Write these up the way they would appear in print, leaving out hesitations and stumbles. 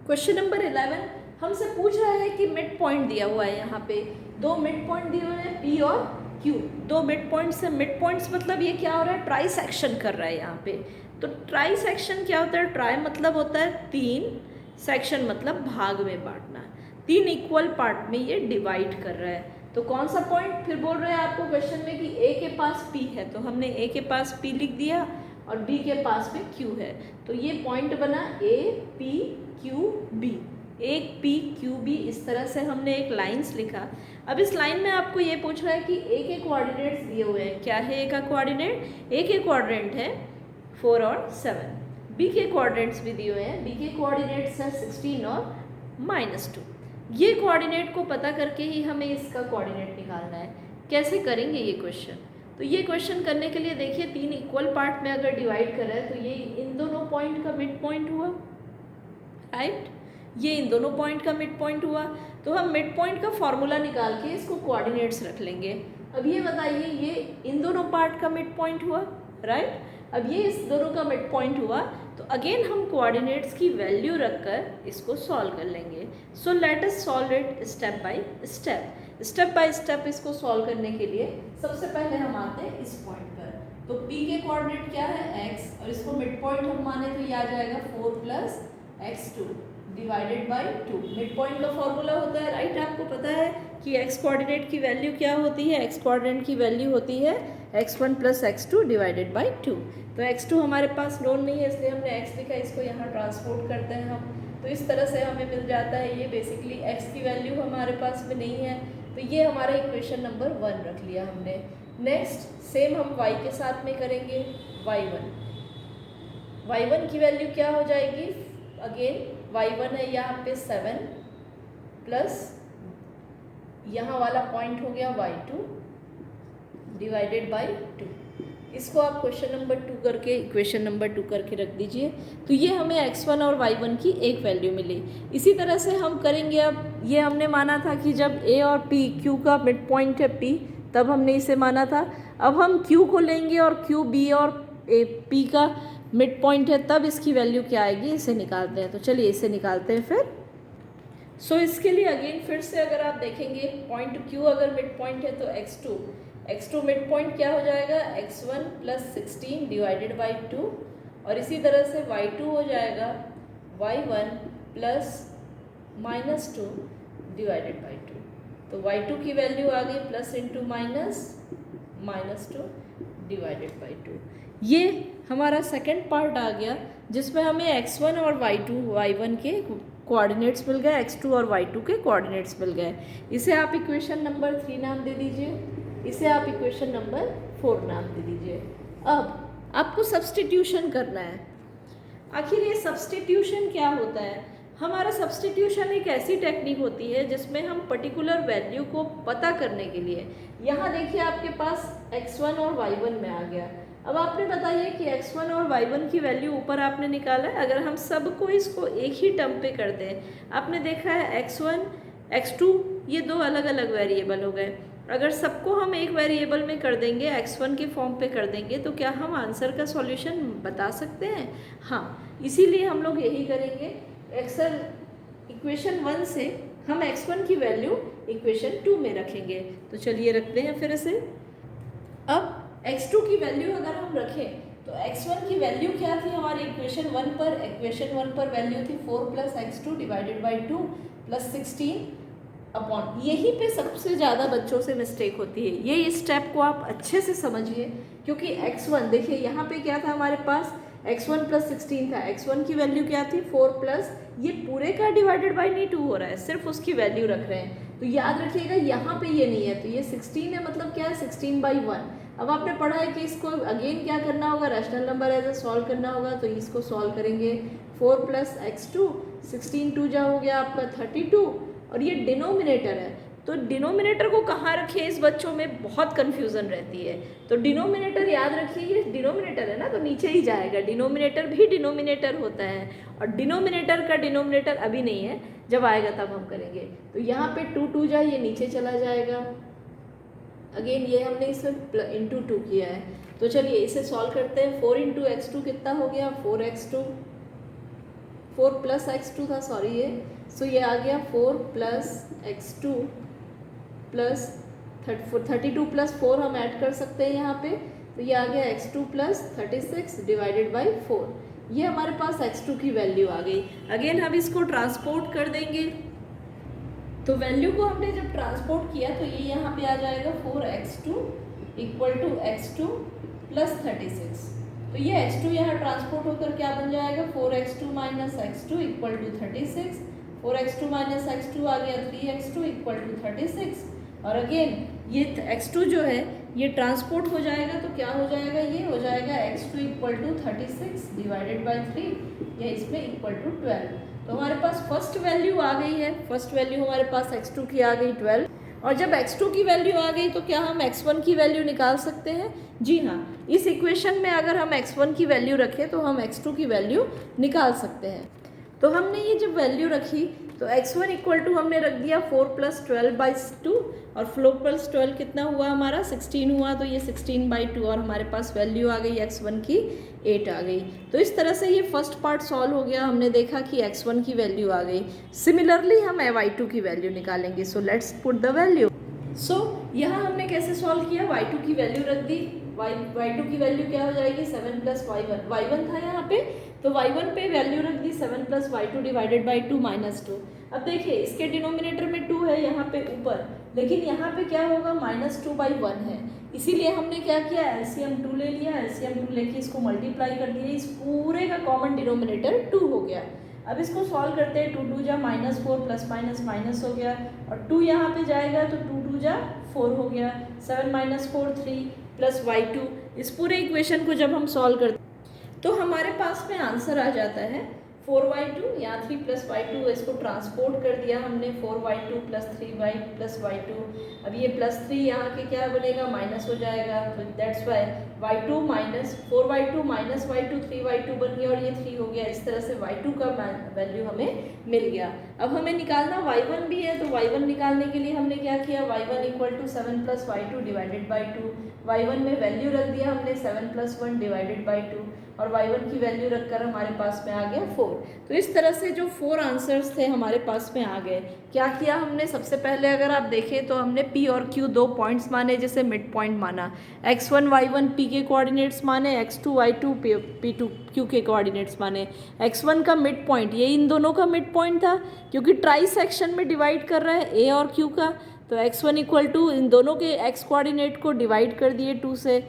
Question number 11 हमसे पूछ रहा है कि मिड पॉइंट दिया हुआ है, यहाँ पे दो मिड पॉइंट दिए हुए हैं P और Q। दो मिड पॉइंट्स है, मिड पॉइंट्स मतलब ये क्या हो रहा है, ट्राई सेक्शन कर रहा है यहाँ पे। तो ट्राई सेक्शन क्या होता है, ट्राई मतलब होता है तीन, सेक्शन मतलब भाग में बांटना, तीन इक्वल पार्ट में ये डिवाइड कर रहा है। तो कौन सा पॉइंट फिर बोल रहे हैं आपको क्वेश्चन में कि A के पास P है, तो हमने A के पास P लिख दिया और B के पास में Q है, तो ये पॉइंट बना A P Q B, एक P Q B, इस तरह से हमने एक लाइंस लिखा। अब इस लाइन में आपको ये पूछ रहा है कि A के कोऑर्डिनेट्स दिए हुए हैं, क्या है A का कोऑर्डिनेट, A के कोऑर्डिनेट है 4 और 7, B के कोऑर्डिनेट्स भी दिए हुए हैं, B के कोऑर्डिनेट्स हैं 16 और -2। ये कोऑर्डिनेट को पता करके ही हमें इसका कोऑर्डिनेट निकालना है। कैसे करेंगे ये क्वेश्चन, तो ये क्वेश्चन करने के लिए देखिए तीन इक्वल पार्ट में अगर डिवाइड कर रहा है तो ये इन दोनों पॉइंट का मिड पॉइंट हुआ, राइट, ये इन दोनों पॉइंट का मिड पॉइंट हुआ। तो हम मिड पॉइंट का फॉर्मूला निकाल के इसको कोऑर्डिनेट्स रख लेंगे। अब ये बताइए, ये इन दोनों पार्ट का मिड पॉइंट हुआ, राइट, अब ये इस दोनों का मिड पॉइंट हुआ, तो अगेन हम कोऑर्डिनेट्स की वैल्यू रखकर इसको सॉल्व कर लेंगे। So let us solve it step by step. Step by step इसको सॉल्व करने के लिए सबसे पहले हम आते हैं इस पॉइंट पर। तो P के कोऑर्डिनेट क्या है x, और इसको मिड पॉइंट हम माने तो ये आ जाएगा 4 + x2 divided by 2। Mid point का फॉर्मूला होता है, राइट, आपको पता है कि x कोऑर्डिनेट की वैल्यू क्या होती है, x कोऑर्डिनेट की वैल्यू होती है x1 + x2 डिवाइडेड बाय 2। तो x2 हमारे पास नोन नहीं है इसलिए हमने x लिखा, इसको यहाँ ट्रांसपोर्ट करते हैं हम, तो इस तरह से हमें मिल जाता है ये बेसिकली x की वैल्यू हमारे पास में नहीं है, तो ये हमारा इक्वेशन नंबर 1 रख लिया हमने। नेक्स्ट सेम हम y के साथ में करेंगे, y1 की वैल्यू क्या हो जाएगी, अगेन y1 है यहाँ पे 7 प्लस यहाँ वाला पॉइंट हो गया y2 डिवाइडेड बाय 2। इसको आप क्वेश्चन नंबर 2 करके इक्वेशन नंबर 2 करके रख दीजिए, तो ये हमें x1 और y1 की एक वैल्यू मिली। इसी तरह से हम करेंगे, अब ये हमने माना था कि जब a और p, q का मिड पॉइंट है p, तब हमने इसे माना था। अब हम q को लेंगे और q b और p का मिड पॉइंट है, तब इसकी वैल्यू क्या आएगी, इसे निकालते हैं। तो चलिए इसे निकालते हैं फिर। सो इसके लिए अगेन फिर से अगर आप देखेंगे पॉइंट Q अगर मिड पॉइंट है तो x2 मिड पॉइंट क्या हो जाएगा, x1 + 16 डिवाइडेड बाय 2, और इसी तरह से y2 हो जाएगा y1 + -2 डिवाइडेड बाय 2। तो y2 की वैल्यू आ गई plus into minus -2 divided by 2। ये हमारा सेकंड पार्ट आ गया जिसमें हमें x1 और y1 के कोऑर्डिनेट्स मिल गए, x2 और y2 के कोऑर्डिनेट्स मिल गए। इसे आप इक्वेशन नंबर 3 नाम दे दीजिए, इसे आप इक्वेशन नंबर 4 नाम दे दीजिए। अब आपको सब्स्टिट्यूशन करना है। आखिर ये सब्स्टिट्यूशन क्या होता है, हमारा सब्स्टिट्यूशन एक ऐसी टेक्निक होती है जिसमें हम पर्टिकुलर वैल्यू को पता करने के लिए, यहाँ देखिए आपके पास x1 और y1 में आ गया। अब आपने बताइए कि x1 और y1 की वैल्यू ऊपर आपने निकाला है, अगर हम सबको इसको एक ही टर्म पे कर दें, आपने देखा है x1 x2 ये दो अलग अलग वेरिएबल हो गए, अगर सबको हम एक वेरिएबल में कर देंगे, x1 के फॉर्म पे कर देंगे, तो क्या हम आंसर का सॉल्यूशन बता सकते हैं? हाँ, इसीलिए हम लोग यही करेंगे। एक्सल इक्वेशन 1 से हम x1 की वैल्यू इक्वेशन 2 में रखेंगे। तो चलिए रखते हैं फिर इसे। अब x2 की वैल्यू अगर हम रखें तो x1 की वैल्यू क्या थी हमारी इक्वेशन 1 पर, इक्वेशन 1 पर वैल्यू थी 4 + x2 डिवाइडेड बाय 2 + 16 अपॉन, यहीं पे सबसे ज़्यादा बच्चों से मिस्टेक होती है। ये स्टेप को आप अच्छे से समझिए, क्योंकि x1 देखिए यहाँ पे क्या था हमारे पास, x1 + 16 था, x1 की वैल्यू क्या थी 4 प्लस, ये पूरे का डिवाइडेड बाय नहीं 2 हो रहा है, सिर्फ उसकी वैल्यू रख रहे हैं। तो याद रखिएगा यहाँ पे ये नहीं है, तो ये 16 है, मतलब क्या है 16/1। अब आपने पढ़ा है कि इसको अगेन क्या करना होगा, rational number as a solve करना होगा, तो इसको सॉल्व करेंगे 4 + x2, 16 2 जा हो गया आपका 32, और ये डिनोमिनेटर है, तो डिनोमिनेटर को कहाँ रखें, इस बच्चों में बहुत कन्फ्यूज़न रहती है। तो डिनोमिनेटर याद रखिए, ये डिनोमिनेटर है ना, तो नीचे ही जाएगा, डिनोमिनेटर भी डिनोमिनेटर होता है, और डिनोमिनेटर का डिनोमिनेटर अभी नहीं है, जब आएगा तब हम करेंगे। तो यहाँ पे 2 2 जाए, ये नीचे चला जाएगा, अगेन ये हमने इसमें इंटू 2 किया है। तो चलिए इसे सॉल्व करते हैं। 4 × x2 कितना हो गया, 4x2 4 प्लस x2 था, सॉरी ये, सो ये आ गया 4 प्लस x2 प्लस 32 प्लस 4 हम ऐड कर सकते हैं यहाँ पे, तो ये आ गया x2 प्लस 36 डिवाइडेड बाई 4। ये हमारे पास x2 की वैल्यू आ गई। अगेन हम इसको ट्रांसपोर्ट कर देंगे, तो वैल्यू को हमने जब ट्रांसपोर्ट किया तो ये यहाँ पे आ जाएगा 4x2 equal to x2 plus 36। तो ये x2 यहाँ ट्रांसपोर्ट होकर क्या बन जाएगा, 4x2 minus x2 equal to 36। 4x2 minus x2 आ गया 3x2 इक्वल टू 36। और अगेन ये x2 जो है ये ट्रांसपोर्ट हो जाएगा तो क्या हो जाएगा, ये हो जाएगा x2 equal to 36 divided by 3, या इसमें इक्वल टू 12। तो हमारे पास फर्स्ट वैल्यू आ गई है, फर्स्ट वैल्यू हमारे पास x2 की आ गई 12। और जब x2 की वैल्यू आ गई तो क्या हम x1 की वैल्यू निकाल सकते हैं? जी हाँ, इस इक्वेशन में अगर हम x1 की वैल्यू रखें तो हम x2 की वैल्यू निकाल सकते हैं। तो हमने ये जब वैल्यू रखी तो x1 इक्वल टू हमने रख दिया 4 प्लस 12 बाई 2, और 4 प्लस 12 कितना हुआ हमारा 16 हुआ, तो ये 16 बाई 2 और हमारे पास वैल्यू आ गई x1 की 8 आ गई। तो इस तरह से ये फर्स्ट पार्ट सॉल्व हो गया, हमने देखा कि x1 की वैल्यू आ गई। सिमिलरली हम y2 की वैल्यू निकालेंगे, so let's put the value. So यहाँ हमने कैसे सॉल्व किया, y2 की वैल्यू रख दी, y2 की वैल्यू क्या हो जाएगी 7 प्लस y1 था यहाँ पे, तो y1 पे वैल्यू रख दी 7 plus y2 divided by 2 minus 2। अब देखिए इसके डिनोमिनेटर में 2 है यहाँ पे ऊपर, लेकिन यहाँ पे क्या होगा -2/1 है, इसीलिए हमने क्या किया LCM 2 ले लिया। LCM 2 लेके इसको मल्टीप्लाई कर दिया, इस पूरे का कॉमन डिनोमिनेटर 2 हो गया। अब इसको सॉल्व करते हैं, 2 2 जा -4 प्लस माइनस माइनस हो गया, और 2 यहाँ पे जाएगा तो 2 2 जा 4 हो गया, 7 - 4 3 प्लस y2। इस पूरे इक्वेशन को जब हम सॉल्व करते तो हमारे पास में आंसर आ जाता है 4y2, यहाँ 3 प्लस y2, इसको ट्रांसपोर्ट कर दिया हमने 4y2 plus 3y plus y2। अब ये प्लस 3 यहाँ के क्या बनेगा माइनस हो जाएगा, तो that's why y2 minus 4y2 minus y2 3y2 बन गया, और ये 3 हो गया। इस तरह से y2 का वैल्यू हमें मिल गया। अब हमें निकालना y1 भी है, तो y1 निकालने के लिए हमने क्या किया, y1 equal to 7 plus y2 divided by 2। y1 में वैल्यू रख दिया हमने 7 प्लस 1 डिवाइडेड बाई 2, और y1 की वैल्यू रखकर हमारे पास में आ गया 4। तो इस तरह से जो 4 आंसर्स थे हमारे पास में आ गए। क्या किया हमने, सबसे पहले अगर आप देखें तो हमने p और q 2 पॉइंट्स माने, जैसे मिड पॉइंट माना, x1 y1 p के कोऑर्डिनेट्स माने, x2 y2 p2 q के कोऑर्डिनेट्स माने। x1 का मिड पॉइंट ये इन दोनों का मिड पॉइंट था, क्योंकि ट्राई सेक्शन में डिवाइड कर रहा है a और q का, तो x1 इक्वल टू इन दोनों के x कोऑर्डिनेट को डिवाइड कर दिए 2 से,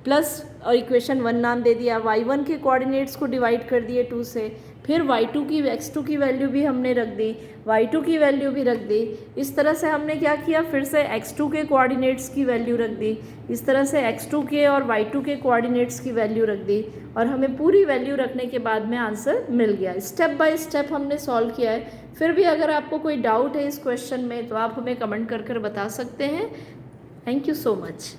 प्लस और इक्वेशन 1 नाम दे दिया, y1 के कोऑर्डिनेट्स को डिवाइड कर दिए 2 से, फिर y2 की x2 की वैल्यू भी हमने रख दी, y2 की वैल्यू भी रख दी। इस तरह से हमने क्या किया, फिर से x2 के कोऑर्डिनेट्स की वैल्यू रख दी, इस तरह से x2 के और y2 के कोऑर्डिनेट्स की वैल्यू रख दी, और हमें पूरी वैल्यू रखने के बाद में आंसर मिल गया। स्टेप बाय स्टेप हमने सॉल्व किया है। फिर भी अगर आपको कोई डाउट है इस क्वेश्चन में तो आप हमें कमेंट कर बता सकते हैं। Thank you so much.